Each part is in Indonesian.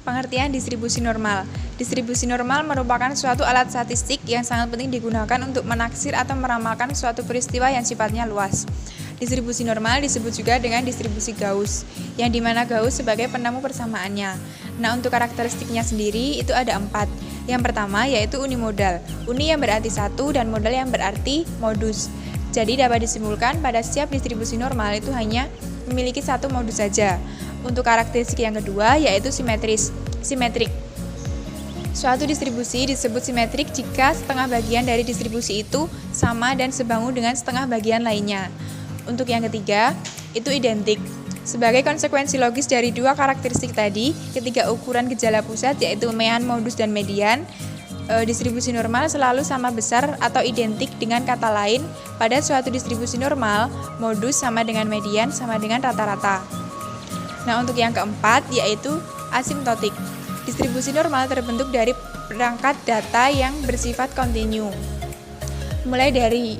Pengertian distribusi normal. Distribusi normal merupakan suatu alat statistik yang sangat penting digunakan untuk menaksir atau meramalkan suatu peristiwa yang sifatnya luas. Distribusi normal disebut juga dengan distribusi Gauss, yang dimana Gauss sebagai penemu persamaannya. Nah, untuk karakteristiknya sendiri itu ada 4. Yang pertama yaitu unimodal. Uni yang berarti satu dan modal yang berarti modus. Jadi dapat disimpulkan pada setiap distribusi normal itu hanya memiliki satu modus saja. Untuk karakteristik yang kedua yaitu simetrik. Suatu distribusi disebut simetrik jika setengah bagian dari distribusi itu sama dan sebangun dengan setengah bagian lainnya. Untuk yang ketiga itu identik. Sebagai konsekuensi logis dari dua karakteristik tadi, ketiga ukuran gejala pusat yaitu mean, modus, dan median, distribusi normal selalu sama besar atau identik. Dengan kata lain, pada suatu distribusi normal, modus sama dengan median sama dengan rata-rata. Nah, untuk yang keempat yaitu asimptotik. Distribusi normal terbentuk dari perangkat data yang bersifat kontinu, mulai dari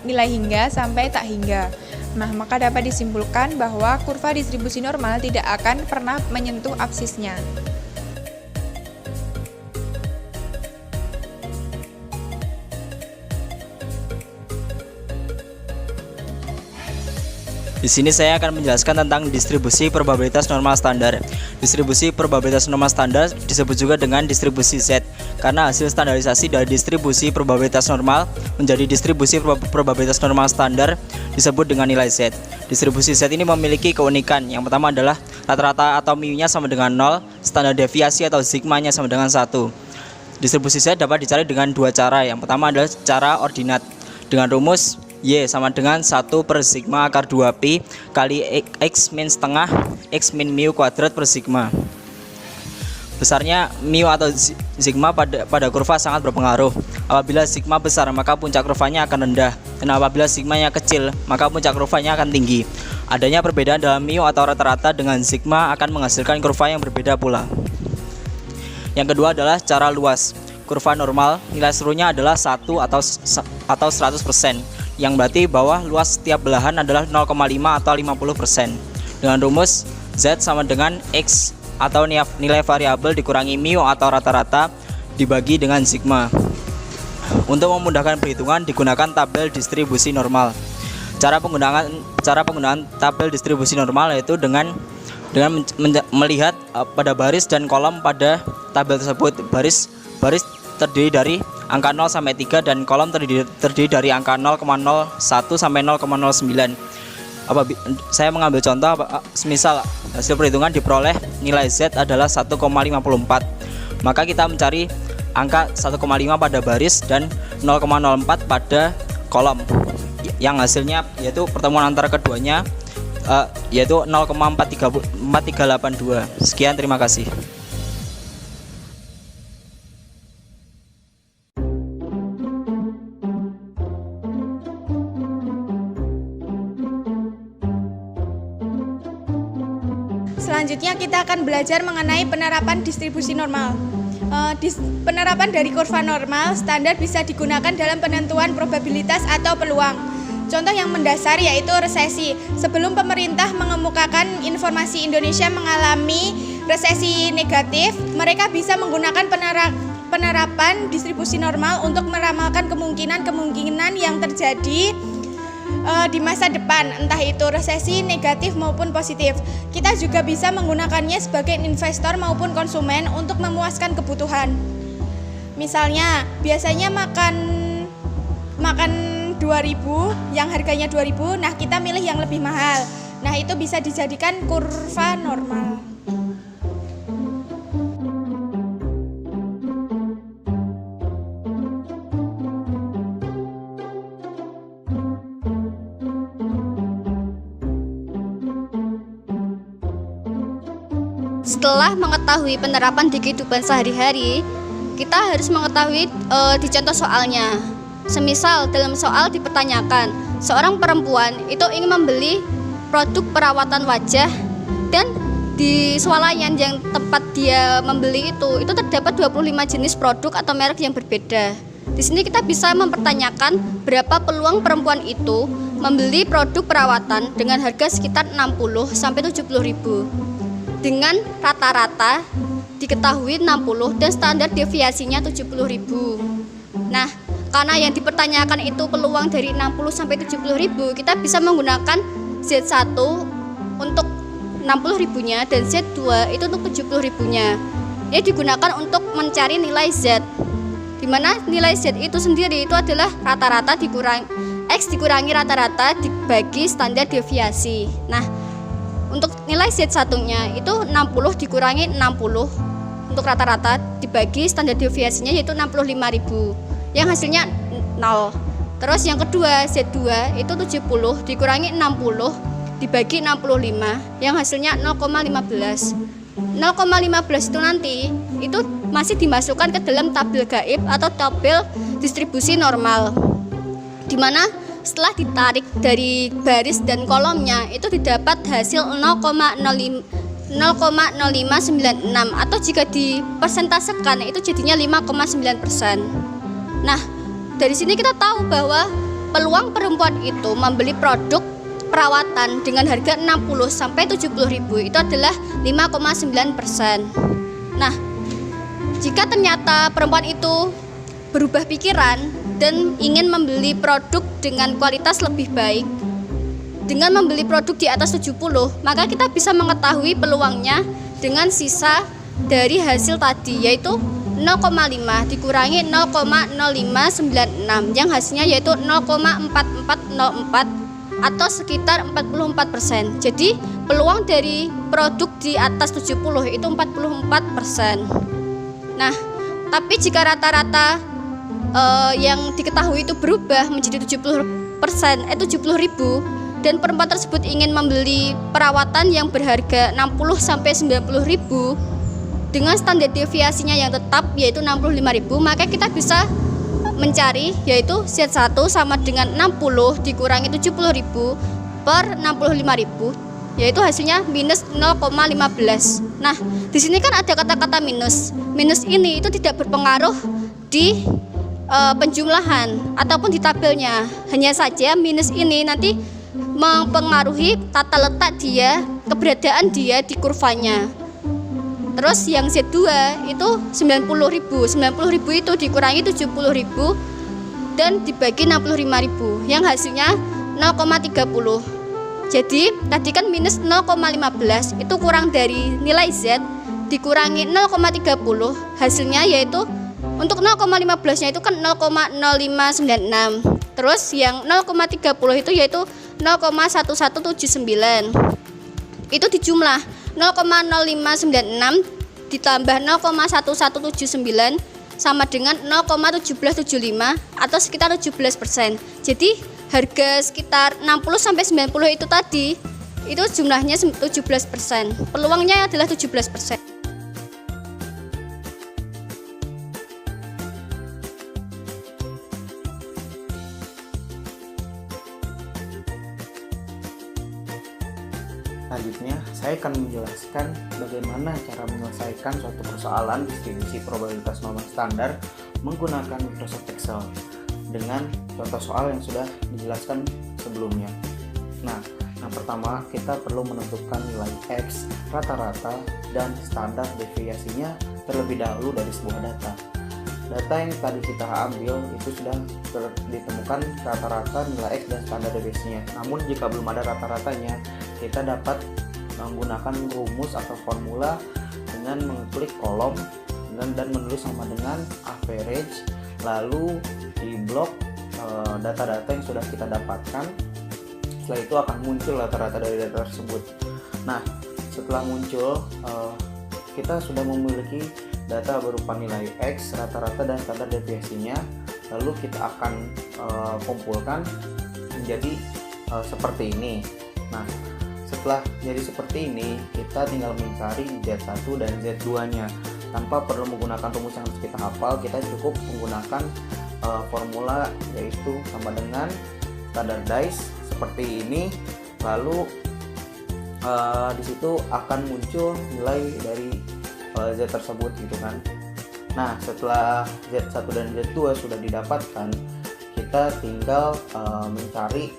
nilai hingga sampai tak hingga. Nah, maka dapat disimpulkan bahwa kurva distribusi normal tidak akan pernah menyentuh absisnya. Di sini saya akan menjelaskan tentang distribusi probabilitas normal standar. Distribusi probabilitas normal standar disebut juga dengan distribusi Z karena hasil standarisasi dari distribusi probabilitas normal menjadi distribusi probabilitas normal standar disebut dengan nilai Z. Distribusi Z ini memiliki keunikan. Yang pertama adalah rata-rata atau mu-nya sama dengan 0, standar deviasi atau sigma-nya sama dengan 1. Distribusi Z dapat dicari dengan dua cara. Yang pertama adalah cara ordinat dengan rumus Y sama dengan 1 per sigma akar 2pi kali X min setengah X min mu kuadrat per sigma. Besarnya mu atau sigma pada kurva sangat berpengaruh. Apabila sigma besar maka puncak kurvanya akan rendah, dan apabila sigmanya kecil maka puncak kurvanya akan tinggi. Adanya perbedaan dalam mu atau rata-rata dengan sigma akan menghasilkan kurva yang berbeda pula. Yang kedua adalah cara luas. Kurva normal nilai serunya adalah 1 atau 100%. Yang berarti bahwa luas setiap belahan adalah 0,5 atau 50%. Dengan rumus Z sama dengan X atau nilai variabel dikurangi mu atau rata-rata dibagi dengan sigma. Untuk memudahkan perhitungan digunakan tabel distribusi normal. Cara penggunaan tabel distribusi normal yaitu dengan melihat pada baris dan kolom pada tabel tersebut. Baris terdiri dari angka 0 sampai 3 dan kolom terdiri dari angka 0,01 sampai 0,09. Saya mengambil contoh, semisal hasil perhitungan diperoleh nilai Z adalah 1,54. Maka kita mencari angka 1,5 pada baris dan 0,04 pada kolom. Yang hasilnya yaitu pertemuan antara keduanya yaitu 0,4382. Sekian, terima kasih. Selanjutnya kita akan belajar mengenai penerapan distribusi normal. Penerapan dari kurva normal standar bisa digunakan dalam penentuan probabilitas atau peluang. Contoh yang mendasar yaitu resesi. Sebelum pemerintah mengemukakan informasi Indonesia mengalami resesi negatif, mereka bisa menggunakan penerapan distribusi normal untuk meramalkan kemungkinan yang terjadi di masa depan, entah itu resesi negatif maupun positif. Kita juga bisa menggunakannya sebagai investor maupun konsumen untuk memuaskan kebutuhan. Misalnya, biasanya makan 2.000 yang harganya 2.000, nah kita milih yang lebih mahal. Nah, itu bisa dijadikan kurva normal. setelah mengetahui penerapan di kehidupan sehari-hari, kita harus mengetahui di contoh soalnya. Semisal dalam soal dipertanyakan, seorang perempuan itu ingin membeli produk perawatan wajah dan di swalayan yang tempat dia membeli itu terdapat 25 jenis produk atau merek yang berbeda. Di sini kita bisa mempertanyakan berapa peluang perempuan itu membeli produk perawatan dengan harga sekitar 60 sampai 70 ribu. Dengan rata-rata diketahui 60 dan standar deviasinya 70 ribu. Nah, karena yang dipertanyakan itu peluang dari 60 sampai 70 ribu, kita bisa menggunakan Z1 untuk 60 ribunya dan Z2 itu untuk 70 ribunya. Ini digunakan untuk mencari nilai Z, di mana nilai Z itu sendiri itu adalah rata-rata X dikurangi rata-rata dibagi standar deviasi. Nah, untuk nilai Z1-nya itu 60 dikurangi 60 untuk rata-rata dibagi standar deviasinya yaitu 65.000 yang hasilnya 0. Terus yang kedua Z2 itu 70 dikurangi 60 dibagi 65 yang hasilnya 0,15. 0,15 itu nanti itu masih dimasukkan ke dalam tabel gaib atau tabel distribusi normal, di mana setelah ditarik dari baris dan kolomnya itu didapat hasil 0,0596 atau jika dipersentasekan itu jadinya 5,9%. Nah, dari sini kita tahu bahwa peluang perempuan itu membeli produk perawatan dengan harga 60 sampai 70 ribu itu adalah 5,9%. Nah, jika ternyata perempuan itu berubah pikiran dan ingin membeli produk dengan kualitas lebih baik dengan membeli produk di atas 70, maka kita bisa mengetahui peluangnya dengan sisa dari hasil tadi yaitu 0,5 dikurangi 0,0596 yang hasilnya yaitu 0,4404 atau sekitar 44%. Jadi peluang dari produk di atas 70 itu 44%. Nah, tapi jika rata-rata yang diketahui itu berubah menjadi 70 ribu dan perempuan tersebut ingin membeli perawatan yang berharga 60 sampai 90 ribu dengan standar deviasinya yang tetap yaitu 65 ribu, maka kita bisa mencari yaitu Z1 sama dengan 60 dikurangi 70 ribu per 65 ribu yaitu hasilnya minus 0,15. Nah, di sini kan ada kata-kata minus. Minus ini itu tidak berpengaruh di penjumlahan ataupun di tabelnya. Hanya saja minus ini nanti mempengaruhi tata letak dia, keberadaan dia di kurvanya. Terus yang Z2 itu 90.000 itu dikurangi 70.000 dan dibagi 65.000 yang hasilnya 0,30. Jadi tadi kan minus 0,15 itu kurang dari nilai Z dikurangi 0,30 hasilnya yaitu untuk 0,15 nya itu kan 0,0596. Terus yang 0,30 itu yaitu 0,1179. Itu dijumlah 0,0596 ditambah 0,1179 sama dengan 0,1775 atau sekitar 17%. Jadi harga sekitar 60 sampai 90 itu tadi itu jumlahnya 17%. Peluangnya adalah 17%. Selanjutnya, saya akan menjelaskan bagaimana cara menyelesaikan suatu persoalan distribusi probabilitas normal standar menggunakan Microsoft Excel dengan contoh soal yang sudah dijelaskan sebelumnya. Nah, yang pertama kita perlu menentukan nilai X, rata-rata, dan standar deviasinya terlebih dahulu dari sebuah data. Data yang tadi kita ambil itu sudah ditemukan rata-rata nilai X dan standar deviasinya. Namun jika belum ada rata-ratanya, kita dapat menggunakan rumus atau formula dengan mengklik kolom dan menulis sama dengan average, lalu di blok data-data yang sudah kita dapatkan. Setelah itu akan muncul rata-rata dari data tersebut. Nah, setelah muncul kita sudah memiliki data berupa nilai X, rata-rata, dan standar deviasinya. Lalu kita akan kumpulkan menjadi seperti ini. Nah, setelah jadi seperti ini, kita tinggal mencari Z1 dan Z2-nya. Tanpa perlu menggunakan rumus yang harus kita hafal, kita cukup menggunakan formula, yaitu sama dengan standardize seperti ini. Lalu di situ akan muncul nilai dari Z tersebut gitu kan. Nah, setelah Z1 dan Z2 sudah didapatkan, kita tinggal mencari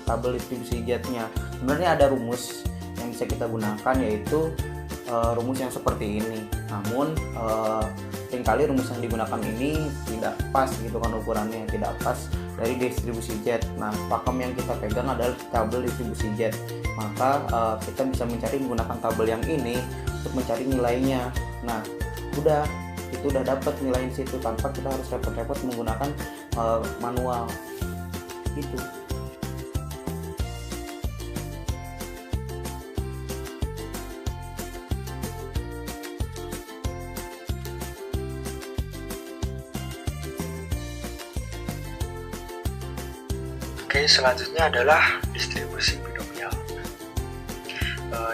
tabel distribusi Z-nya. Sebenarnya ada rumus yang bisa kita gunakan, yaitu rumus yang seperti ini. Namun seringkali rumus yang digunakan ini tidak pas gitu kan, ukurannya tidak pas dari distribusi Z. Nah, pakem yang kita pegang adalah tabel distribusi Z. Maka kita bisa mencari menggunakan tabel yang ini untuk mencari nilainya. Nah, itu udah dapat nilai di situ tanpa kita harus repot-repot menggunakan manual gitu. Oke, selanjutnya adalah distribusi binomial.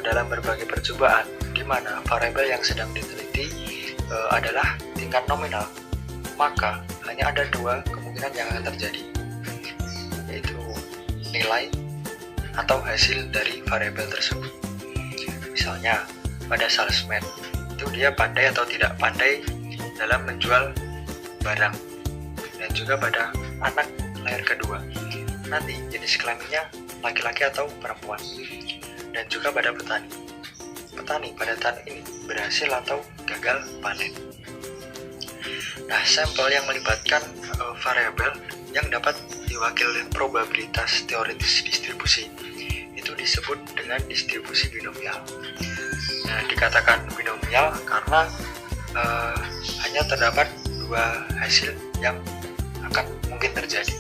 Dalam berbagai percobaan di mana variabel yang sedang diteliti adalah tingkat nominal, maka hanya ada dua kemungkinan yang akan terjadi, yaitu nilai atau hasil dari variabel tersebut. Misalnya pada salesman, itu dia pandai atau tidak pandai dalam menjual barang, dan juga pada anak lahir kedua, nanti jenis kelaminnya laki-laki atau perempuan, dan juga pada petani pada tahun ini berhasil atau gagal panen. Nah, sampel yang melibatkan variabel yang dapat diwakili probabilitas teoritis distribusi itu disebut dengan distribusi binomial. Nah, dikatakan binomial karena hanya terdapat dua hasil yang akan mungkin terjadi.